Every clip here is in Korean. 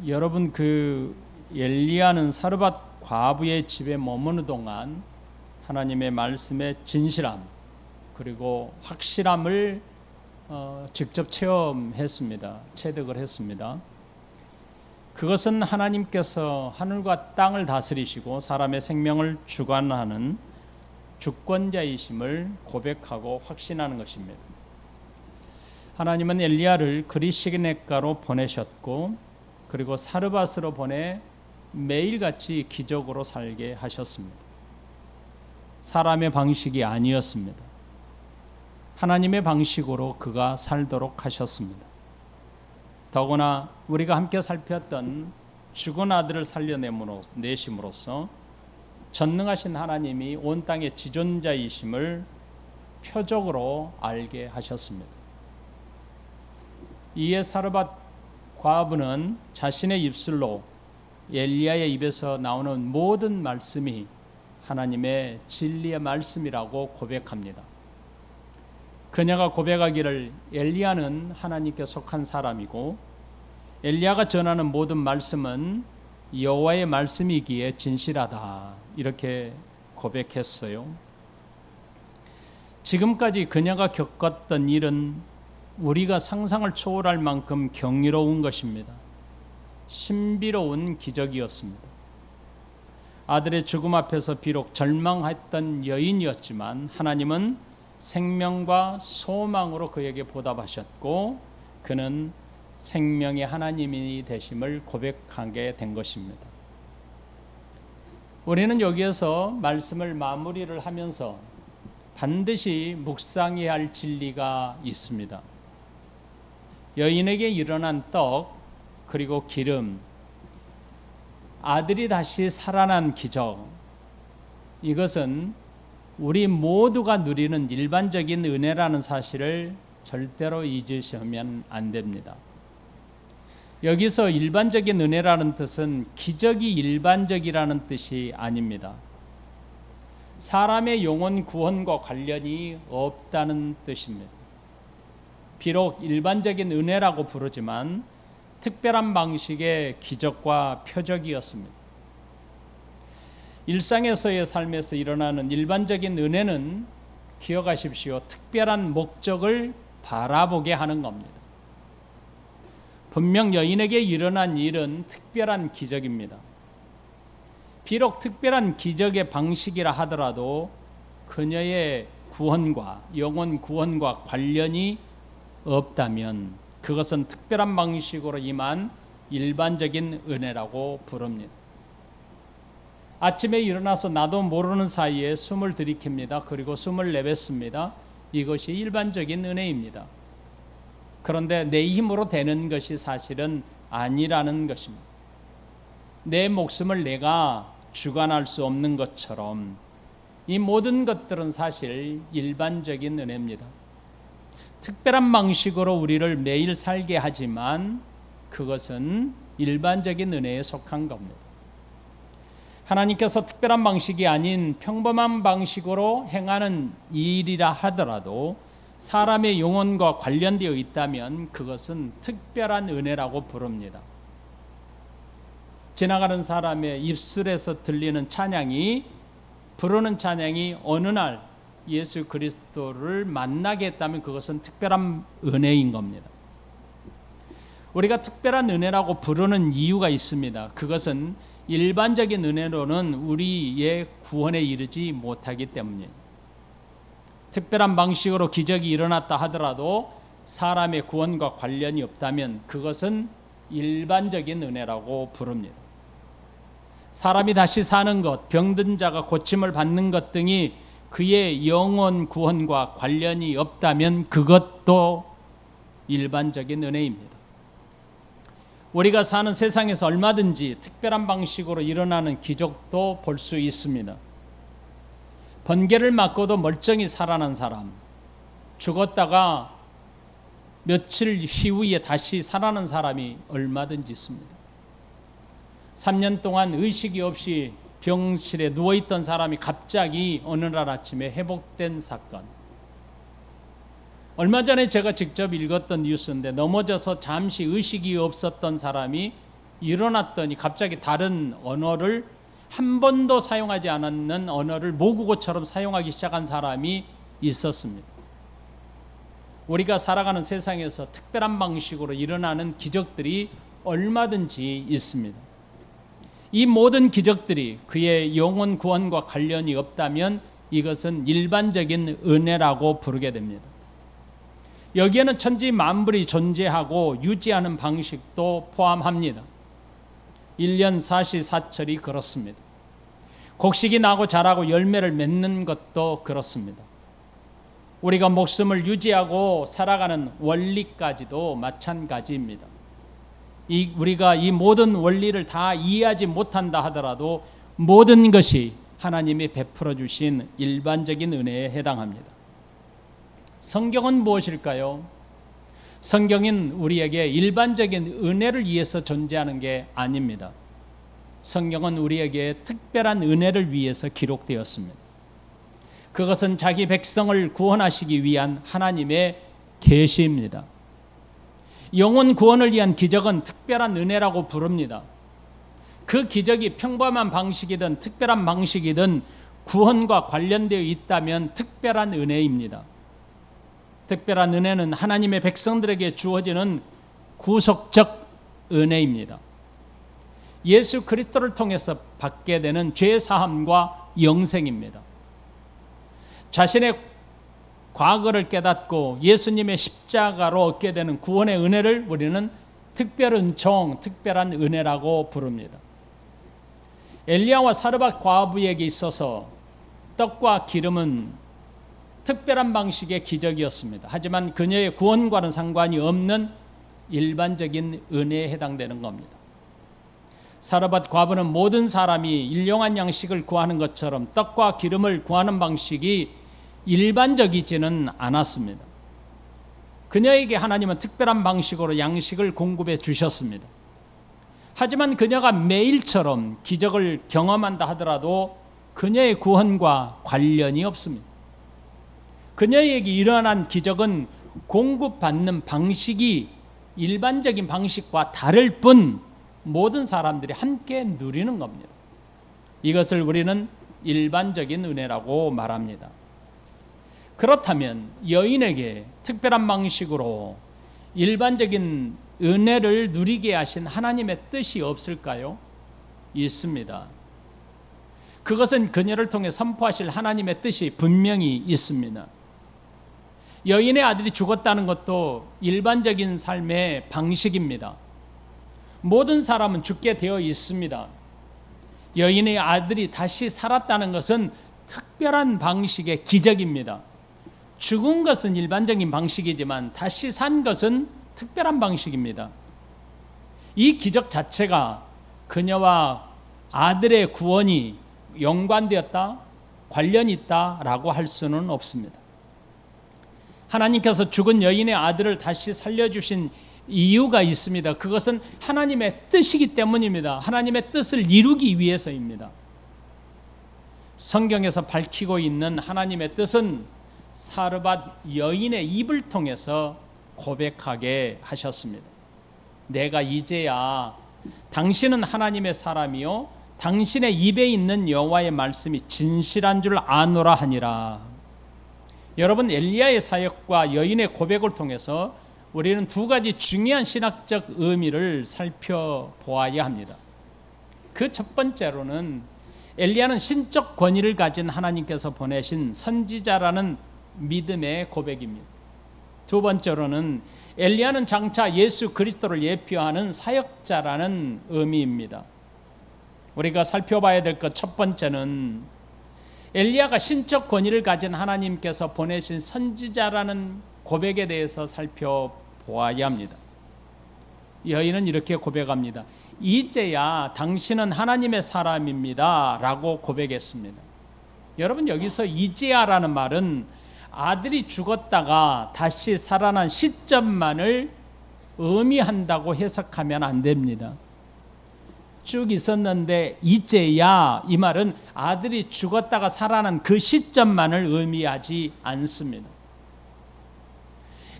여러분, 엘리야는 사르밧 과부의 집에 머무는 동안 하나님의 말씀의 진실함 그리고 확실함을 직접 체득을 했습니다. 그것은 하나님께서 하늘과 땅을 다스리시고 사람의 생명을 주관하는 주권자이심을 고백하고 확신하는 것입니다. 하나님은 엘리야를 그리시기네가로 보내셨고, 그리고 사르밧으로 보내 매일같이 기적으로 살게 하셨습니다. 사람의 방식이 아니었습니다. 하나님의 방식으로 그가 살도록 하셨습니다. 더구나 우리가 함께 살폈던 죽은 아들을 살려내심으로써 전능하신 하나님이 온 땅의 지존자이심을 표적으로 알게 하셨습니다. 이에 사르밧 과부는 자신의 입술로 엘리야의 입에서 나오는 모든 말씀이 하나님의 진리의 말씀이라고 고백합니다. 그녀가 고백하기를 엘리야는 하나님께 속한 사람이고 엘리야가 전하는 모든 말씀은 여호와의 말씀이기에 진실하다, 이렇게 고백했어요. 지금까지 그녀가 겪었던 일은 우리가 상상을 초월할 만큼 경이로운 것입니다. 신비로운 기적이었습니다. 아들의 죽음 앞에서 비록 절망했던 여인이었지만 하나님은 생명과 소망으로 그에게 보답하셨고 그는 생명의 하나님이 되심을 고백하게 된 것입니다. 우리는 여기에서 말씀을 마무리를 하면서 반드시 묵상해야 할 진리가 있습니다. 여인에게 일어난 떡 그리고 기름, 아들이 다시 살아난 기적, 이것은 우리 모두가 누리는 일반적인 은혜라는 사실을 절대로 잊으시면 안 됩니다. 여기서 일반적인 은혜라는 뜻은 기적이 일반적이라는 뜻이 아닙니다. 사람의 영혼 구원과 관련이 없다는 뜻입니다. 비록 일반적인 은혜라고 부르지만 특별한 방식의 기적과 표적이었습니다. 일상에서의 삶에서 일어나는 일반적인 은혜는 기억하십시오. 특별한 목적을 바라보게 하는 겁니다. 분명 여인에게 일어난 일은 특별한 기적입니다. 비록 특별한 기적의 방식이라 하더라도 그녀의 구원과 영혼 구원과 관련이 없다면 그것은 특별한 방식으로 임한 일반적인 은혜라고 부릅니다. 아침에 일어나서 나도 모르는 사이에 숨을 들이킵니다. 그리고 숨을 내뱉습니다. 이것이 일반적인 은혜입니다. 그런데 내 힘으로 되는 것이 사실은 아니라는 것입니다. 내 목숨을 내가 주관할 수 없는 것처럼 이 모든 것들은 사실 일반적인 은혜입니다. 특별한 방식으로 우리를 매일 살게 하지만 그것은 일반적인 은혜에 속한 겁니다. 하나님께서 특별한 방식이 아닌 평범한 방식으로 행하는 일이라 하더라도 사람의 영혼과 관련되어 있다면 그것은 특별한 은혜라고 부릅니다. 지나가는 사람의 입술에서 들리는 찬양이, 부르는 찬양이 어느 날 예수 그리스도를 만나게 했다면 그것은 특별한 은혜인 겁니다. 우리가 특별한 은혜라고 부르는 이유가 있습니다. 그것은 일반적인 은혜로는 우리의 구원에 이르지 못하기 때문이에요. 특별한 방식으로 기적이 일어났다 하더라도 사람의 구원과 관련이 없다면 그것은 일반적인 은혜라고 부릅니다. 사람이 다시 사는 것, 병든 자가 고침을 받는 것 등이 그의 영혼 구원과 관련이 없다면 그것도 일반적인 은혜입니다. 우리가 사는 세상에서 얼마든지 특별한 방식으로 일어나는 기적도 볼 수 있습니다. 번개를 맞고도 멀쩡히 살아난 사람, 죽었다가 며칠 이후에 다시 살아난 사람이 얼마든지 있습니다. 3년 동안 의식이 없이 병실에 누워있던 사람이 갑자기 어느 날 아침에 회복된 사건. 얼마 전에 제가 직접 읽었던 뉴스인데 넘어져서 잠시 의식이 없었던 사람이 일어났더니 갑자기 다른 언어를 한 번도 사용하지 않았는 언어를 모국어처럼 사용하기 시작한 사람이 있었습니다. 우리가 살아가는 세상에서 특별한 방식으로 일어나는 기적들이 얼마든지 있습니다. 이 모든 기적들이 그의 영혼 구원과 관련이 없다면 이것은 일반적인 은혜라고 부르게 됩니다. 여기에는 천지 만물이 존재하고 유지하는 방식도 포함합니다. 1년 사시사철이 그렇습니다. 곡식이 나고 자라고 열매를 맺는 것도 그렇습니다. 우리가 목숨을 유지하고 살아가는 원리까지도 마찬가지입니다. 우리가 이 모든 원리를 다 이해하지 못한다 하더라도 모든 것이 하나님이 베풀어 주신 일반적인 은혜에 해당합니다. 성경은 무엇일까요? 성경은 우리에게 일반적인 은혜를 위해서 존재하는 게 아닙니다. 성경은 우리에게 특별한 은혜를 위해서 기록되었습니다. 그것은 자기 백성을 구원하시기 위한 하나님의 계시입니다. 영혼 구원을 위한 기적은 특별한 은혜라고 부릅니다. 그 기적이 평범한 방식이든 특별한 방식이든 구원과 관련되어 있다면 특별한 은혜입니다. 특별한 은혜는 하나님의 백성들에게 주어지는 구속적 은혜입니다. 예수 그리스도를 통해서 받게 되는 죄 사함과 영생입니다. 자신의 과거를 깨닫고 예수님의 십자가로 얻게 되는 구원의 은혜를 우리는 특별 은총, 특별한 은혜라고 부릅니다. 엘리야와 사르밧 과부에게 있어서 떡과 기름은 특별한 방식의 기적이었습니다. 하지만 그녀의 구원과는 상관이 없는 일반적인 은혜에 해당되는 겁니다. 사르밧 과부는 모든 사람이 일용할 양식을 구하는 것처럼 떡과 기름을 구하는 방식이 일반적이지는 않았습니다. 그녀에게 하나님은 특별한 방식으로 양식을 공급해 주셨습니다. 하지만 그녀가 매일처럼 기적을 경험한다 하더라도 그녀의 구원과 관련이 없습니다. 그녀에게 일어난 기적은 공급받는 방식이 일반적인 방식과 다를 뿐 모든 사람들이 함께 누리는 겁니다. 이것을 우리는 일반적인 은혜라고 말합니다. 그렇다면 여인에게 특별한 방식으로 일반적인 은혜를 누리게 하신 하나님의 뜻이 없을까요? 있습니다. 그것은 그녀를 통해 선포하실 하나님의 뜻이 분명히 있습니다. 여인의 아들이 죽었다는 것도 일반적인 삶의 방식입니다. 모든 사람은 죽게 되어 있습니다. 여인의 아들이 다시 살았다는 것은 특별한 방식의 기적입니다. 죽은 것은 일반적인 방식이지만 다시 산 것은 특별한 방식입니다. 이 기적 자체가 그녀와 아들의 구원이 연관되었다, 관련이 있다라고 할 수는 없습니다. 하나님께서 죽은 여인의 아들을 다시 살려주신 이유가 있습니다. 그것은 하나님의 뜻이기 때문입니다. 하나님의 뜻을 이루기 위해서입니다. 성경에서 밝히고 있는 하나님의 뜻은 사르밧 여인의 입을 통해서 고백하게 하셨습니다. 내가 이제야 당신은 하나님의 사람이요 당신의 입에 있는 여호와의 말씀이 진실한 줄 아노라 하니라. 여러분, 엘리야의 사역과 여인의 고백을 통해서 우리는 두 가지 중요한 신학적 의미를 살펴보아야 합니다. 그 첫 번째로는 엘리야는 신적 권위를 가진 하나님께서 보내신 선지자라는 믿음의 고백입니다. 두 번째로는 엘리야는 장차 예수 그리스도를 예표하는 사역자라는 의미입니다. 우리가 살펴봐야 될 것 첫 번째는 엘리야가 신적 권위를 가진 하나님께서 보내신 선지자라는 고백에 대해서 살펴보아야 합니다. 여인은 이렇게 고백합니다. 이제야 당신은 하나님의 사람입니다 라고 고백했습니다. 여러분, 여기서 이제야라는 말은 아들이 죽었다가 다시 살아난 시점만을 의미한다고 해석하면 안 됩니다. 쭉 있었는데 이제야, 이 말은 아들이 죽었다가 살아난 그 시점만을 의미하지 않습니다.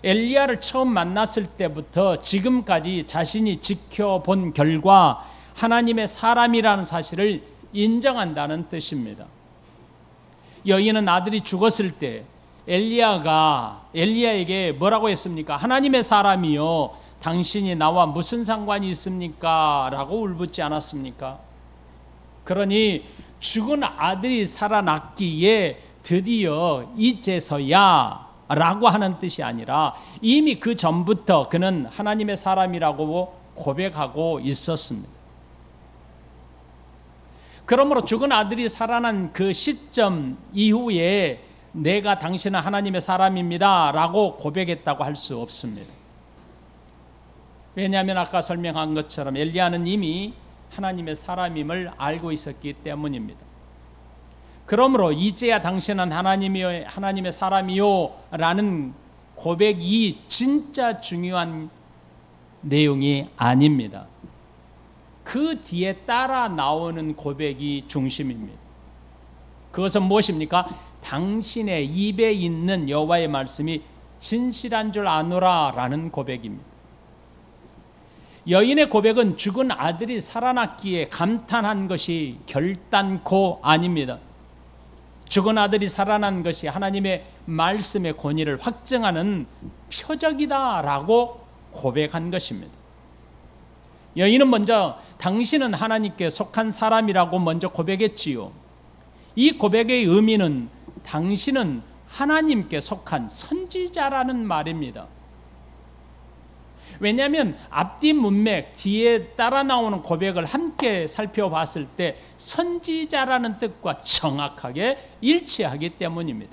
엘리야를 처음 만났을 때부터 지금까지 자신이 지켜본 결과 하나님의 사람이라는 사실을 인정한다는 뜻입니다. 여인은 아들이 죽었을 때 엘리야가 엘리야에게 뭐라고 했습니까? 하나님의 사람이요, 당신이 나와 무슨 상관이 있습니까? 라고 울붓지 않았습니까? 그러니 죽은 아들이 살아났기에 드디어 이제서야 라고 하는 뜻이 아니라 이미 그 전부터 그는 하나님의 사람이라고 고백하고 있었습니다. 그러므로 죽은 아들이 살아난 그 시점 이후에 내가 당신은 하나님의 사람입니다 라고 고백했다고 할 수 없습니다. 왜냐하면 아까 설명한 것처럼 엘리야는 이미 하나님의 사람임을 알고 있었기 때문입니다. 그러므로 이제야 당신은 하나님의 사람이요 라는 고백이 진짜 중요한 내용이 아닙니다. 그 뒤에 따라 나오는 고백이 중심입니다. 그것은 무엇입니까? 당신의 입에 있는 여호와의 말씀이 진실한 줄 아노라 라는 고백입니다. 여인의 고백은 죽은 아들이 살아났기에 감탄한 것이 결단코 아닙니다. 죽은 아들이 살아난 것이 하나님의 말씀의 권위를 확증하는 표적이다라고 고백한 것입니다. 여인은 먼저 당신은 하나님께 속한 사람이라고 먼저 고백했지요. 이 고백의 의미는 당신은 하나님께 속한 선지자라는 말입니다. 왜냐하면 앞뒤 문맥 뒤에 따라 나오는 고백을 함께 살펴봤을 때 선지자라는 뜻과 정확하게 일치하기 때문입니다.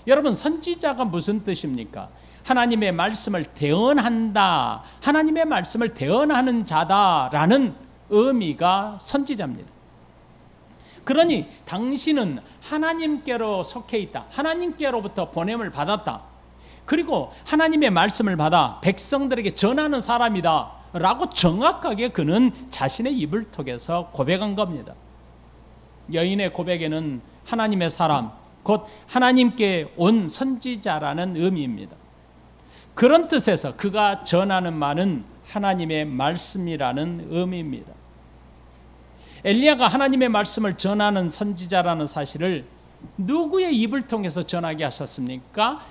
여러분, 선지자가 무슨 뜻입니까? 하나님의 말씀을 대언한다, 하나님의 말씀을 대언하는 자다라는 의미가 선지자입니다. 그러니 당신은 하나님께로 속해 있다, 하나님께로부터 보냄을 받았다, 그리고 하나님의 말씀을 받아 백성들에게 전하는 사람이다 라고 정확하게 그는 자신의 입을 통해서 고백한 겁니다. 여인의 고백에는 하나님의 사람, 곧 하나님께 온 선지자라는 의미입니다. 그런 뜻에서 그가 전하는 말은 하나님의 말씀이라는 의미입니다. 엘리야가 하나님의 말씀을 전하는 선지자라는 사실을 누구의 입을 통해서 전하게 하셨습니까?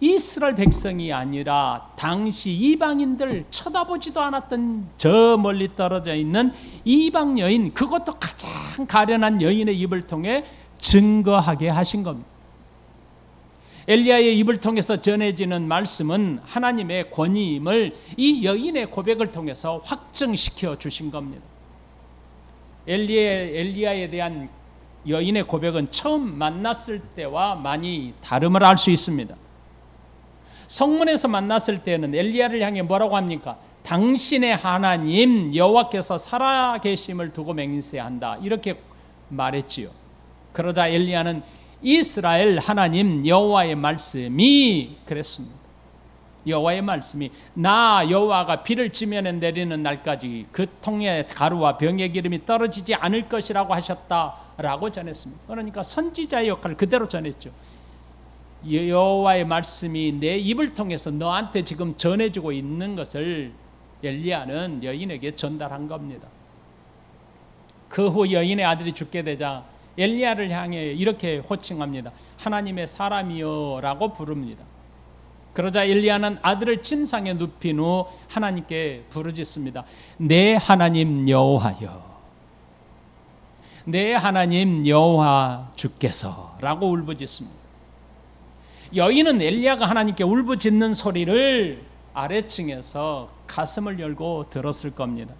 이스라엘 백성이 아니라 당시 이방인들, 쳐다보지도 않았던 저 멀리 떨어져 있는 이방 여인, 그것도 가장 가련한 여인의 입을 통해 증거하게 하신 겁니다. 엘리야의 입을 통해서 전해지는 말씀은 하나님의 권위임을 이 여인의 고백을 통해서 확증시켜 주신 겁니다. 엘리야에 대한 여인의 고백은 처음 만났을 때와 많이 다름을 알 수 있습니다. 성문에서 만났을 때는 엘리야를 향해 뭐라고 합니까? 당신의 하나님 여호와께서 살아계심을 두고 맹세한다, 이렇게 말했지요. 그러자 엘리야는 이스라엘 하나님 여호와의 말씀이 그랬습니다. 여호와의 말씀이 나 여호와가 비를 지면에 내리는 날까지 그 통에 가루와 병의 기름이 떨어지지 않을 것이라고 하셨다라고 전했습니다. 그러니까 선지자의 역할을 그대로 전했죠. 여호와의 말씀이 내 입을 통해서 너한테 지금 전해지고 있는 것을 엘리야는 여인에게 전달한 겁니다. 그 후 여인의 아들이 죽게 되자 엘리야를 향해 이렇게 호칭합니다. 하나님의 사람이여 라고 부릅니다. 그러자 엘리야는 아들을 침상에 눕힌 후 하나님께 부르짖습니다. 내 하나님 여호와여, 내 하나님 여호와 주께서 라고 울부짖습니다. 여인은 엘리야가 하나님께 울부짖는 소리를 아래층에서 가슴을 열고 들었을 겁니다.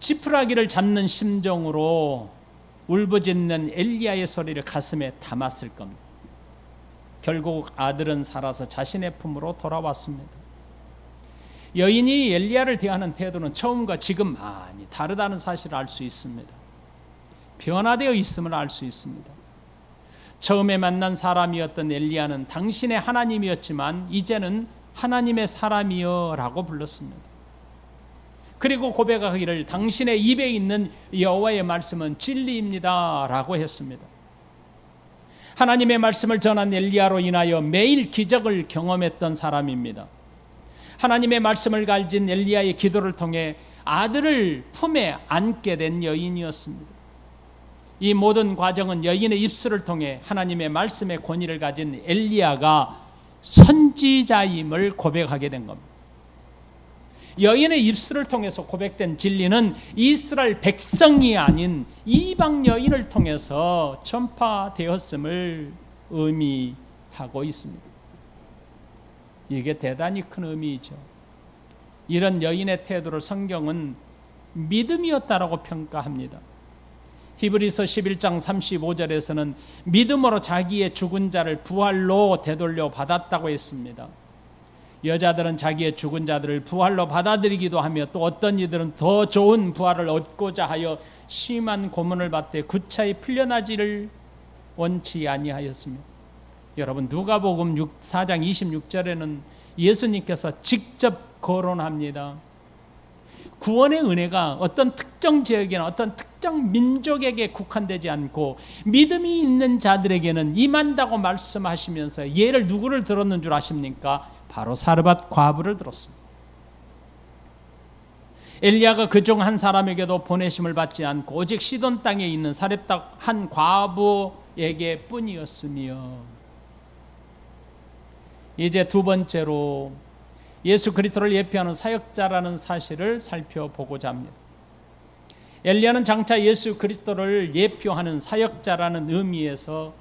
지푸라기를 잡는 심정으로 울부짖는 엘리야의 소리를 가슴에 담았을 겁니다. 결국 아들은 살아서 자신의 품으로 돌아왔습니다. 여인이 엘리야를 대하는 태도는 처음과 지금 많이 다르다는 사실을 알 수 있습니다. 변화되어 있음을 알 수 있습니다. 처음에 만난 사람이었던 엘리야는 당신의 하나님이었지만 이제는 하나님의 사람이여 라고 불렀습니다. 그리고 고백하기를 당신의 입에 있는 여호와의 말씀은 진리입니다 라고 했습니다. 하나님의 말씀을 전한 엘리야로 인하여 매일 기적을 경험했던 사람입니다. 하나님의 말씀을 가진 엘리야의 기도를 통해 아들을 품에 안게 된 여인이었습니다. 이 모든 과정은 여인의 입술을 통해 하나님의 말씀의 권위를 가진 엘리야가 선지자임을 고백하게 된 겁니다. 여인의 입술을 통해서 고백된 진리는 이스라엘 백성이 아닌 이방 여인을 통해서 전파되었음을 의미하고 있습니다. 이게 대단히 큰 의미이죠. 이런 여인의 태도를 성경은 믿음이었다라고 평가합니다. 히브리서 11장 35절에서는 믿음으로 자기의 죽은 자를 부활로 되돌려 받았다고 했습니다. 여자들은 자기의 죽은 자들을 부활로 받아들이기도 하며 또 어떤 이들은 더 좋은 부활을 얻고자 하여 심한 고문을 받되 구차히 풀려나지를 원치 아니하였으며, 여러분 누가복음 4장 26절에는 예수님께서 직접 거론합니다. 구원의 은혜가 어떤 특정 지역이나 어떤 특정 민족에게 국한되지 않고 믿음이 있는 자들에게는 임한다고 말씀하시면서 예를 누구를 들었는 줄 아십니까? 바로 사르밧 과부를 들었습니다. 엘리야가 그중 한 사람에게도 보내심을 받지 않고 오직 시돈 땅에 있는 사렙답 한 과부에게 뿐이었으며, 이제 두 번째로 예수 그리스도를 예표하는 사역자라는 사실을 살펴보고자 합니다. 엘리야는 장차 예수 그리스도를 예표하는 사역자라는 의미에서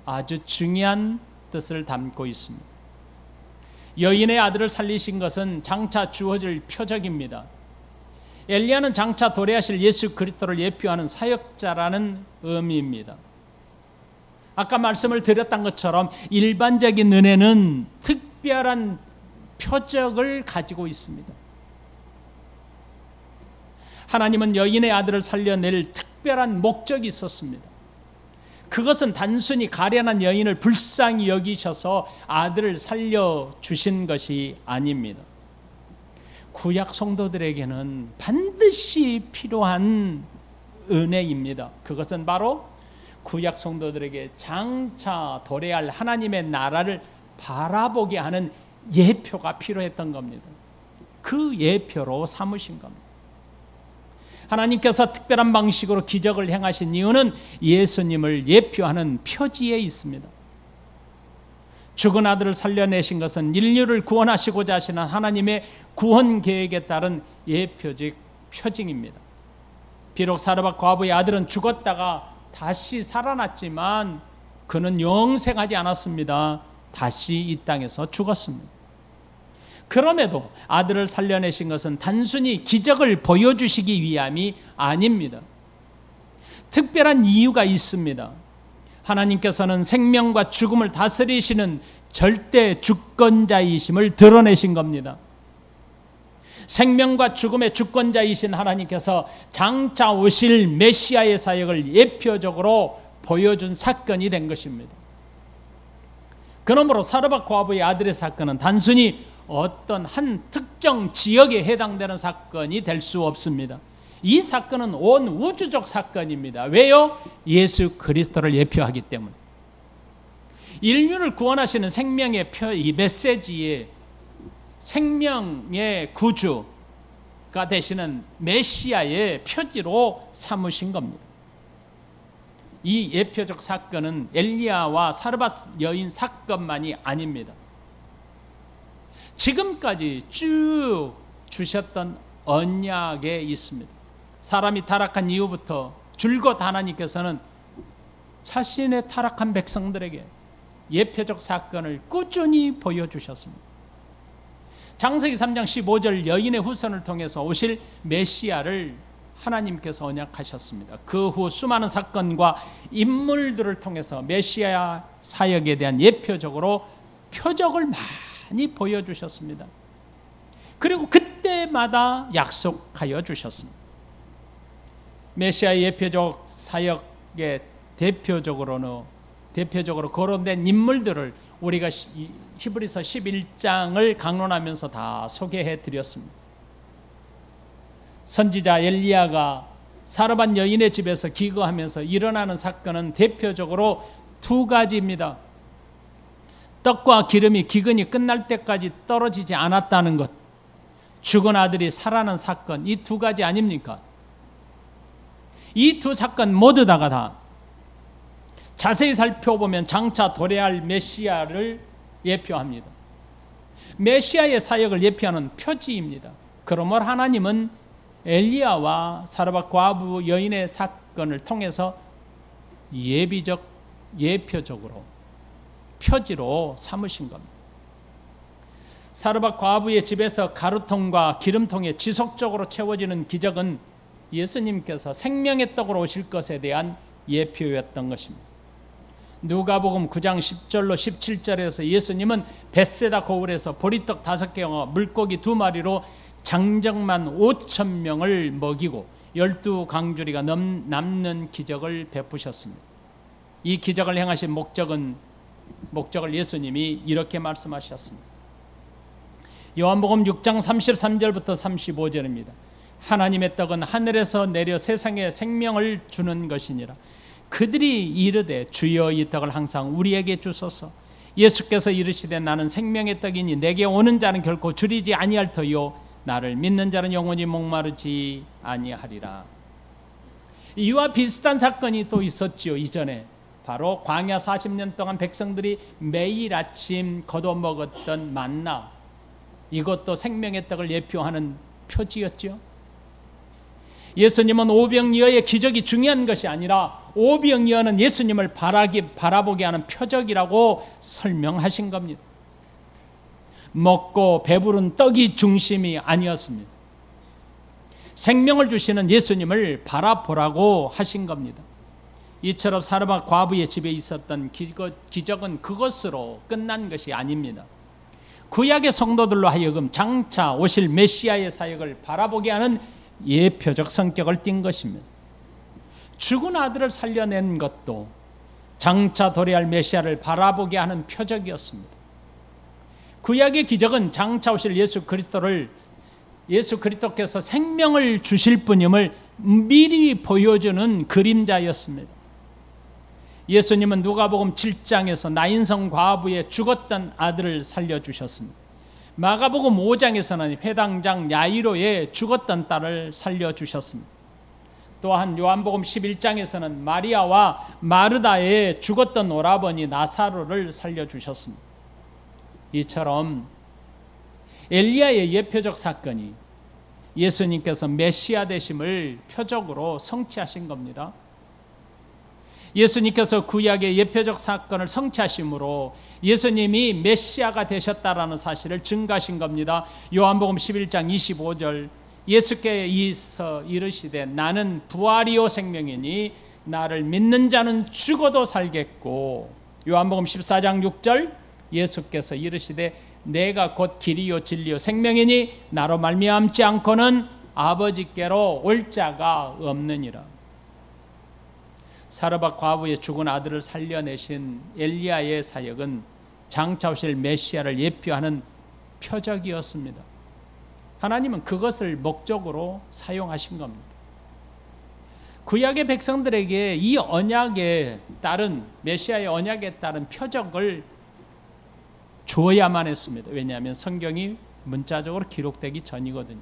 아주 중요한 뜻을 담고 있습니다. 여인의 아들을 살리신 것은 장차 주어질 표적입니다. 엘리야는 장차 도래하실 예수 그리스도를 예표하는 사역자라는 의미입니다. 아까 말씀을 드렸던 것처럼 일반적인 은혜는 특별한 표적을 가지고 있습니다. 하나님은 여인의 아들을 살려낼 특별한 목적이 있었습니다. 그것은 단순히 가련한 여인을 불쌍히 여기셔서 아들을 살려주신 것이 아닙니다. 구약 성도들에게는 반드시 필요한 은혜입니다. 그것은 바로 구약 성도들에게 장차 도래할 하나님의 나라를 바라보게 하는 예표가 필요했던 겁니다. 그 예표로 삼으신 겁니다. 하나님께서 특별한 방식으로 기적을 행하신 이유는 예수님을 예표하는 표지에 있습니다. 죽은 아들을 살려내신 것은 인류를 구원하시고자 하시는 하나님의 구원 계획에 따른 예표적 표징입니다. 비록 사르밧 과부의 아들은 죽었다가 다시 살아났지만 그는 영생하지 않았습니다. 다시 이 땅에서 죽었습니다. 그럼에도 아들을 살려내신 것은 단순히 기적을 보여주시기 위함이 아닙니다. 특별한 이유가 있습니다. 하나님께서는 생명과 죽음을 다스리시는 절대 주권자이심을 드러내신 겁니다. 생명과 죽음의 주권자이신 하나님께서 장차 오실 메시아의 사역을 예표적으로 보여준 사건이 된 것입니다. 그러므로 사르밧 과부의 아들의 사건은 단순히 어떤 한 특정 지역에 해당되는 사건이 될 수 없습니다. 이 사건은 온 우주적 사건입니다. 왜요? 예수 그리스도를 예표하기 때문에. 인류를 구원하시는 생명의 이 메시지에 생명의 구주가 되시는 메시아의 표지로 삼으신 겁니다. 이 예표적 사건은 엘리야와 사르밧 여인 사건만이 아닙니다. 지금까지 쭉 주셨던 언약에 있습니다. 사람이 타락한 이후부터 줄곧 하나님께서는 자신의 타락한 백성들에게 예표적 사건을 꾸준히 보여주셨습니다. 창세기 3장 15절 여인의 후손을 통해서 오실 메시아를 하나님께서 언약하셨습니다. 그 후 수많은 사건과 인물들을 통해서 메시아 사역에 대한 예표적으로 표적을 많이 보여주셨습니다. 그리고 그때마다 약속하여 주셨습니다. 메시아의 예표적 사역의 대표적으로 거론된 인물들을 우리가 히브리서 11장을 강론하면서 다 소개해 드렸습니다. 선지자 엘리야가 사르밧 여인의 집에서 기거하면서 일어나는 사건은 대표적으로 두 가지입니다. 떡과 기름이 기근이 끝날 때까지 떨어지지 않았다는 것, 죽은 아들이 살아난 사건, 이 두 가지 아닙니까? 이 두 사건 모두 다 자세히 살펴보면 장차 도래할 메시아를 예표합니다. 메시아의 사역을 예표하는 표지입니다. 그러므로 하나님은 엘리야와 사르밧 과부 여인의 사건을 통해서 예표적으로 표지로 삼으신 겁니다. 사르밧 과부의 집에서 가루통과 기름통에 지속적으로 채워지는 기적은 예수님께서 생명의 떡으로 오실 것에 대한 예표였던 것입니다. 누가복음 9장 10절로 17절에서 예수님은 벳세다 거울에서 보리떡 5개와 물고기 2마리로 장정만 5,000명을 먹이고 12강주리가 남는 기적을 베푸셨습니다. 이 기적을 행하신 목적을 예수님이 이렇게 말씀하셨습니다. 요한복음 6장 33절부터 35절입니다. 하나님의 떡은 하늘에서 내려 세상에 생명을 주는 것이니라. 그들이 이르되 주여 이 떡을 항상 우리에게 주소서. 예수께서 이르시되 나는 생명의 떡이니 내게 오는 자는 결코 줄이지 아니할 터요 나를 믿는 자는 영원히 목마르지 아니하리라. 이와 비슷한 사건이 또 있었지요. 이전에 바로 광야 40년 동안 백성들이 매일 아침 거둬 먹었던 만나, 이것도 생명의 떡을 예표하는 표지였죠. 예수님은 오병이어의 기적이 중요한 것이 아니라 오병이어는 예수님을 바라보게 하는 표적이라고 설명하신 겁니다. 먹고 배부른 떡이 중심이 아니었습니다. 생명을 주시는 예수님을 바라보라고 하신 겁니다. 이처럼 사르밧 과부의 집에 있었던 기적은 그것으로 끝난 것이 아닙니다. 구약의 성도들로 하여금 장차 오실 메시아의 사역을 바라보게 하는 예표적 성격을 띈 것입니다. 죽은 아들을 살려낸 것도 장차 도래할 메시아를 바라보게 하는 표적이었습니다. 구약의 기적은 장차 오실 예수 그리스도께서 생명을 주실 분임을 미리 보여주는 그림자였습니다. 예수님은 누가복음 7장에서 나인성 과부의 죽었던 아들을 살려주셨습니다. 마가복음 5장에서는 회당장 야이로의 죽었던 딸을 살려주셨습니다. 또한 요한복음 11장에서는 마리아와 마르다의 죽었던 오라버니 나사로를 살려주셨습니다. 이처럼 엘리야의 예표적 사건이 예수님께서 메시아 되심을 표적으로 성취하신 겁니다. 예수님께서 구약의 예표적 사건을 성취하심으로 예수님이 메시아가 되셨다라는 사실을 증거하신 겁니다. 요한복음 11장 25절 예수께서 이르시되 나는 부활이요 생명이니 나를 믿는 자는 죽어도 살겠고, 요한복음 14장 6절 예수께서 이르시되 내가 곧 길이요 진리요 생명이니 나로 말미암지 않고는 아버지께로 올 자가 없느니라. 사르밧 과부의 죽은 아들을 살려내신 엘리야의 사역은 장차 오실 메시아를 예표하는 표적이었습니다. 하나님은 그것을 목적으로 사용하신 겁니다. 구약의 백성들에게 이 언약에 따른 메시아의 언약에 따른 표적을 주어야만 했습니다. 왜냐하면 성경이 문자적으로 기록되기 전이거든요.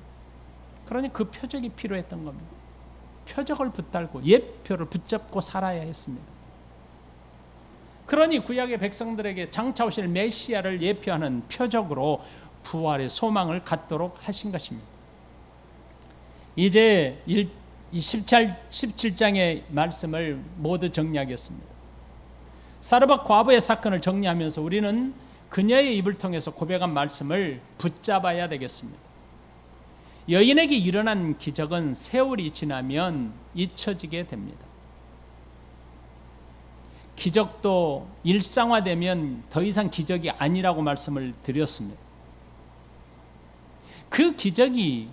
그러니 그 표적이 필요했던 겁니다. 표적을 붙들고 예표를 붙잡고 살아야 했습니다. 그러니 구약의 백성들에게 장차 오실 메시아를 예표하는 표적으로 부활의 소망을 갖도록 하신 것입니다. 이제 17장의 말씀을 모두 정리하겠습니다. 사르밧 과부의 사건을 정리하면서 우리는 그녀의 입을 통해서 고백한 말씀을 붙잡아야 되겠습니다. 여인에게 일어난 기적은 세월이 지나면 잊혀지게 됩니다. 기적도 일상화되면 더 이상 기적이 아니라고 말씀을 드렸습니다. 그 기적이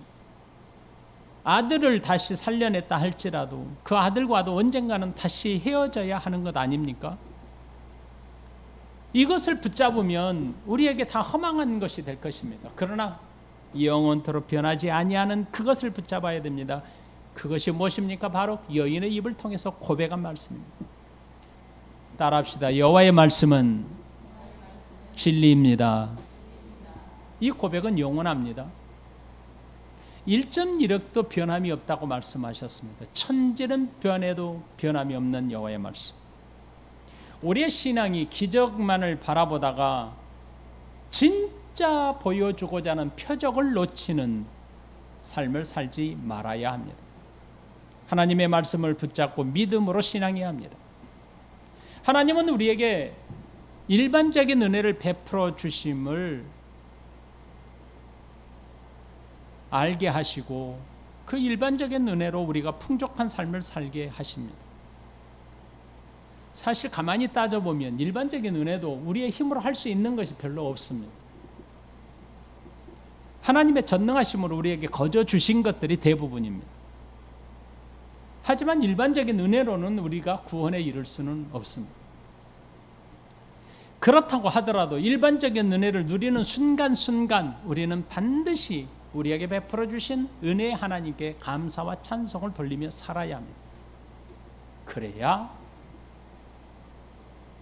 아들을 다시 살려냈다 할지라도 그 아들과도 언젠가는 다시 헤어져야 하는 것 아닙니까? 이것을 붙잡으면 우리에게 다 허망한 것이 될 것입니다. 그러나 영원토록 변하지 아니하는 그것을 붙잡아야 됩니다. 그것이 무엇입니까? 바로 여인의 입을 통해서 고백한 말씀입니다. 따라합시다. 여호와의 말씀은 진리입니다. 이 고백은 영원합니다. 1.1억도 변함이 없다고 말씀하셨습니다. 천지는 변해도 변함이 없는 여호와의 말씀. 우리의 신앙이 기적만을 바라보다가 진짜 보여주고자 하는 표적을 놓치는 삶을 살지 말아야 합니다. 하나님의 말씀을 붙잡고 믿음으로 신앙해야 합니다. 하나님은 우리에게 일반적인 은혜를 베풀어 주심을 알게 하시고 그 일반적인 은혜로 우리가 풍족한 삶을 살게 하십니다. 사실 가만히 따져보면 일반적인 은혜도 우리의 힘으로 할 수 있는 것이 별로 없습니다. 하나님의 전능하심으로 우리에게 거저 주신 것들이 대부분입니다. 하지만 일반적인 은혜로는 우리가 구원에 이를 수는 없습니다. 그렇다고 하더라도 일반적인 은혜를 누리는 순간순간 우리는 반드시 우리에게 베풀어 주신 은혜의 하나님께 감사와 찬송을 돌리며 살아야 합니다. 그래야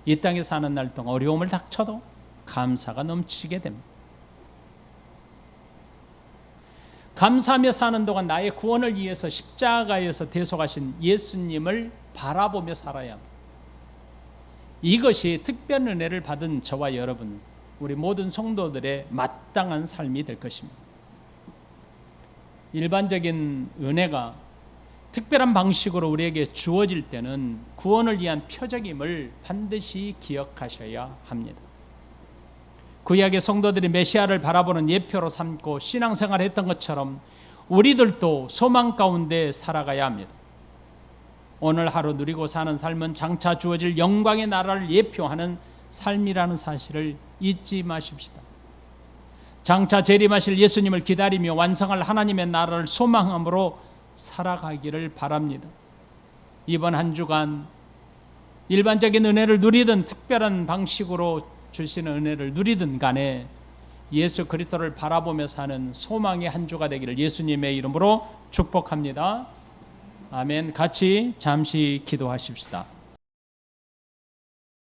이 땅에 사는 날 동안 어려움을 닥쳐도 감사가 넘치게 됩니다. 감사하며 사는 동안 나의 구원을 위해서 십자가에서 대속하신 예수님을 바라보며 살아야 합니다. 이것이 특별 은혜를 받은 저와 여러분, 우리 모든 성도들의 마땅한 삶이 될 것입니다. 일반적인 은혜가 특별한 방식으로 우리에게 주어질 때는 구원을 위한 표적임을 반드시 기억하셔야 합니다. 구약의 성도들이 메시아를 바라보는 예표로 삼고 신앙생활을 했던 것처럼 우리들도 소망 가운데 살아가야 합니다. 오늘 하루 누리고 사는 삶은 장차 주어질 영광의 나라를 예표하는 삶이라는 사실을 잊지 마십시다. 장차 재림하실 예수님을 기다리며 완성할 하나님의 나라를 소망함으로 살아가기를 바랍니다. 이번 한 주간 일반적인 은혜를 누리든 특별한 방식으로 주시는 은혜를 누리든 간에 예수 그리스도를 바라보며 사는 소망의 한 주가 되기를 예수님의 이름으로 축복합니다. 아멘. 같이 잠시 기도하십시다.